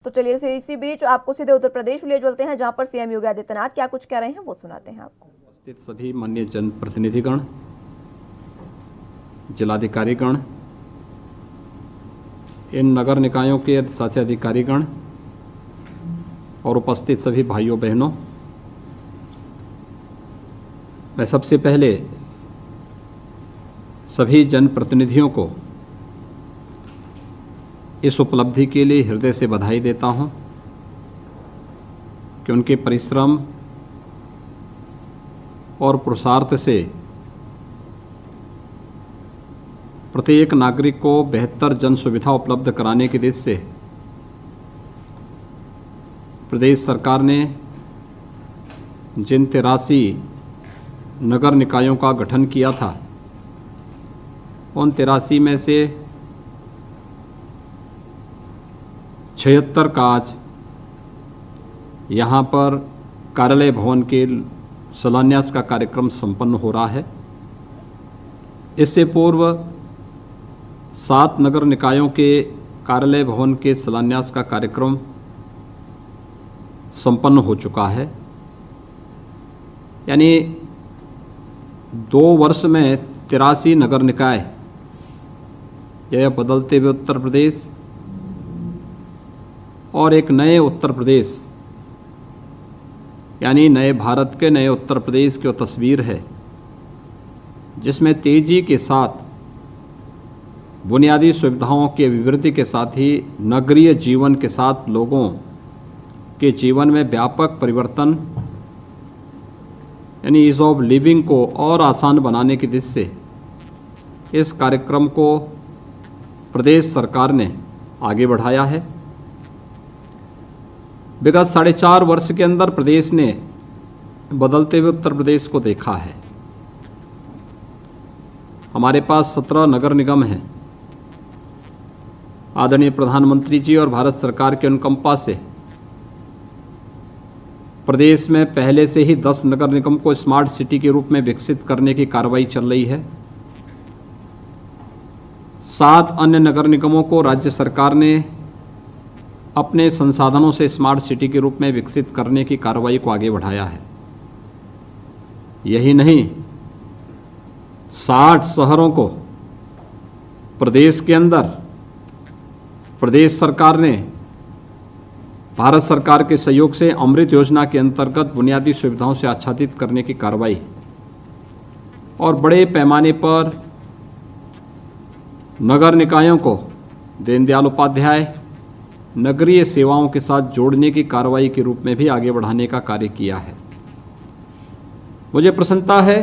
तो चलिए इसी बीच आपको सीधे उत्तर प्रदेश ले चलते हैं, जहां पर सीएम योगी आदित्यनाथ क्या कुछ कह रहे हैं वो सुनाते हैं आपको। उपस्थित सभी माननीय जनप्रतिनिधिगण, जिलाधिकारीगण, इन नगर निकायों के अधिशासी अधिकारीगण और उपस्थित सभी भाइयों बहनों, मैं सबसे पहले सभी जनप्रतिनिधियों को इस उपलब्धि के लिए हृदय से बधाई देता हूं कि उनके परिश्रम और पुरुषार्थ से प्रत्येक नागरिक को बेहतर जन सुविधा उपलब्ध कराने की दिशा से प्रदेश सरकार ने जिन 83 नगर निकायों का गठन किया था, उन 83 में से 76 का आज यहाँ पर कार्यालय भवन के शिलान्यास का कार्यक्रम संपन्न हो रहा है। इससे पूर्व 7 नगर निकायों के कार्यालय भवन के शिलान्यास का कार्यक्रम संपन्न हो चुका है। यानी 2 वर्ष में 83 नगर निकाय, यह बदलते हुए उत्तर प्रदेश और एक नए उत्तर प्रदेश, यानी नए भारत के नए उत्तर प्रदेश की वो तस्वीर है जिसमें तेजी के साथ बुनियादी सुविधाओं के अभिवृद्धि के साथ ही नगरीय जीवन के साथ लोगों के जीवन में व्यापक परिवर्तन, यानी ईज ऑफ लिविंग को और आसान बनाने की दिशा से इस कार्यक्रम को प्रदेश सरकार ने आगे बढ़ाया है। विगत 4.5 वर्ष के अंदर प्रदेश ने बदलते हुए उत्तर प्रदेश को देखा है। हमारे पास 17 नगर निगम हैं। आदरणीय प्रधानमंत्री जी और भारत सरकार के अनुकंपा से प्रदेश में पहले से ही 10 नगर निगम को स्मार्ट सिटी के रूप में विकसित करने की कार्रवाई चल रही है। 7 अन्य नगर निगमों को राज्य सरकार ने अपने संसाधनों से स्मार्ट सिटी के रूप में विकसित करने की कार्रवाई को आगे बढ़ाया है। यही नहीं, 60 शहरों को प्रदेश के अंदर प्रदेश सरकार ने भारत सरकार के सहयोग से अमृत योजना के अंतर्गत बुनियादी सुविधाओं से आच्छादित करने की कार्रवाई और बड़े पैमाने पर नगर निकायों को दीनदयाल उपाध्याय नगरीय सेवाओं के साथ जोड़ने की कार्रवाई के रूप में भी आगे बढ़ाने का कार्य किया है। मुझे प्रसन्नता है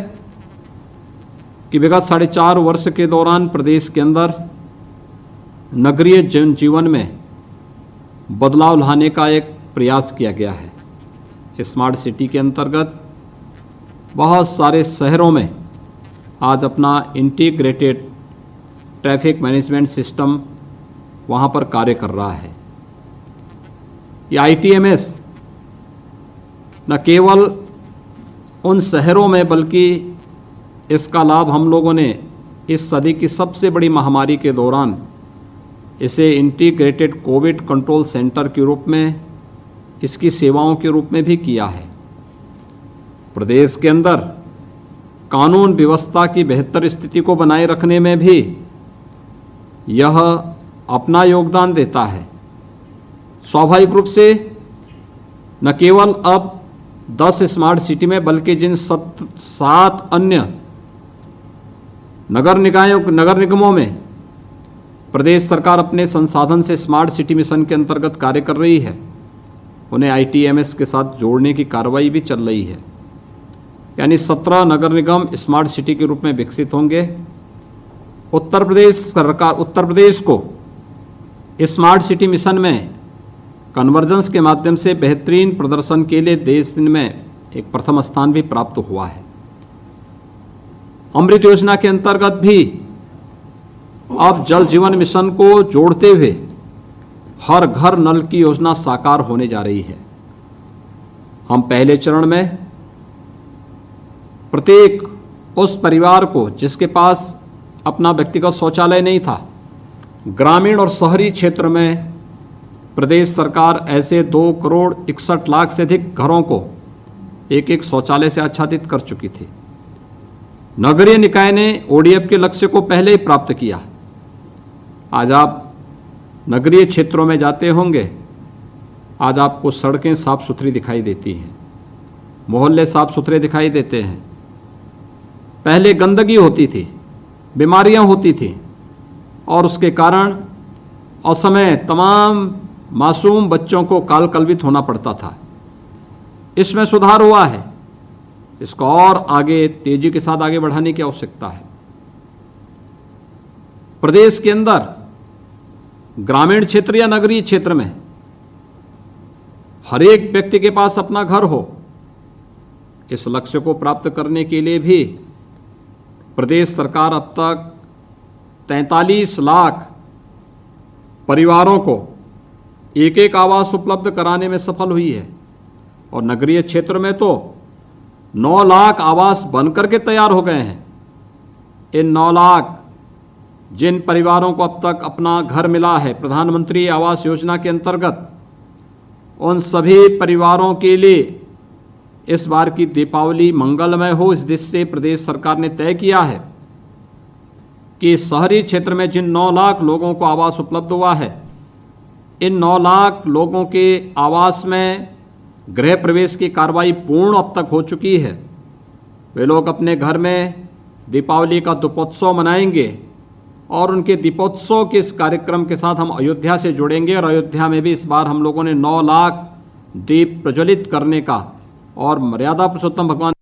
कि विगत 4.5 वर्ष के दौरान प्रदेश के अंदर नगरीय जीवन में बदलाव लाने का एक प्रयास किया गया है। स्मार्ट सिटी के अंतर्गत बहुत सारे शहरों में आज अपना इंटीग्रेटेड ट्रैफिक मैनेजमेंट सिस्टम वहाँ पर कार्य कर रहा है। ये ITMS न केवल उन शहरों में बल्कि इसका लाभ हम लोगों ने इस सदी की सबसे बड़ी महामारी के दौरान इसे इंटीग्रेटेड कोविड कंट्रोल सेंटर के रूप में, इसकी सेवाओं के रूप में भी किया है। प्रदेश के अंदर कानून व्यवस्था की बेहतर स्थिति को बनाए रखने में भी यह अपना योगदान देता है। स्वाभाविक रूप से न केवल अब 10 स्मार्ट सिटी में बल्कि जिन 7 अन्य नगर निगमों में प्रदेश सरकार अपने संसाधन से स्मार्ट सिटी मिशन के अंतर्गत कार्य कर रही है, उन्हें ITMS के साथ जोड़ने की कार्रवाई भी चल रही है। यानी 17 नगर निगम स्मार्ट सिटी के रूप में विकसित होंगे। उत्तर प्रदेश को स्मार्ट सिटी मिशन में कन्वर्जेंस के माध्यम से बेहतरीन प्रदर्शन के लिए देश में एक प्रथम स्थान भी प्राप्त हुआ है। अमृत योजना के अंतर्गत भी अब जल जीवन मिशन को जोड़ते हुए हर घर नल की योजना साकार होने जा रही है। हम पहले चरण में प्रत्येक उस परिवार को जिसके पास अपना व्यक्तिगत शौचालय नहीं था, ग्रामीण और शहरी क्षेत्र में प्रदेश सरकार ऐसे 2,61,00,000 से अधिक घरों को एक एक शौचालय से आच्छादित कर चुकी थी। नगरीय निकाय ने ओडीएफ के लक्ष्य को पहले ही प्राप्त किया। आज आप नगरीय क्षेत्रों में जाते होंगे, आज आपको सड़कें साफ सुथरी दिखाई देती हैं, मोहल्ले साफ सुथरे दिखाई देते हैं। पहले गंदगी होती थी, बीमारियां होती थी और उसके कारण असमय तमाम मासूम बच्चों को काल कलवित होना पड़ता था। इसमें सुधार हुआ है, इसको और आगे तेजी के साथ आगे बढ़ाने की आवश्यकता है। प्रदेश के अंदर ग्रामीण क्षेत्र या नगरीय क्षेत्र में हर एक व्यक्ति के पास अपना घर हो, इस लक्ष्य को प्राप्त करने के लिए भी प्रदेश सरकार अब तक 43 लाख परिवारों को एक एक आवास उपलब्ध कराने में सफल हुई है और नगरीय क्षेत्र में तो 9 लाख आवास बनकर के तैयार हो गए हैं। इन 9 लाख जिन परिवारों को अब तक अपना घर मिला है प्रधानमंत्री आवास योजना के अंतर्गत, उन सभी परिवारों के लिए इस बार की दीपावली मंगलमय हो, इस दृष्टि से प्रदेश सरकार ने तय किया है कि शहरी क्षेत्र में जिन 9 लाख लोगों को आवास उपलब्ध हुआ है, इन 9 लाख लोगों के आवास में गृह प्रवेश की कार्रवाई पूर्ण अब तक हो चुकी है। वे लोग अपने घर में दीपावली का दीपोत्सव मनाएंगे और उनके दीपोत्सव के इस कार्यक्रम के साथ हम अयोध्या से जुड़ेंगे और अयोध्या में भी इस बार हम लोगों ने 9 लाख दीप प्रज्वलित करने का और मर्यादा पुरुषोत्तम भगवान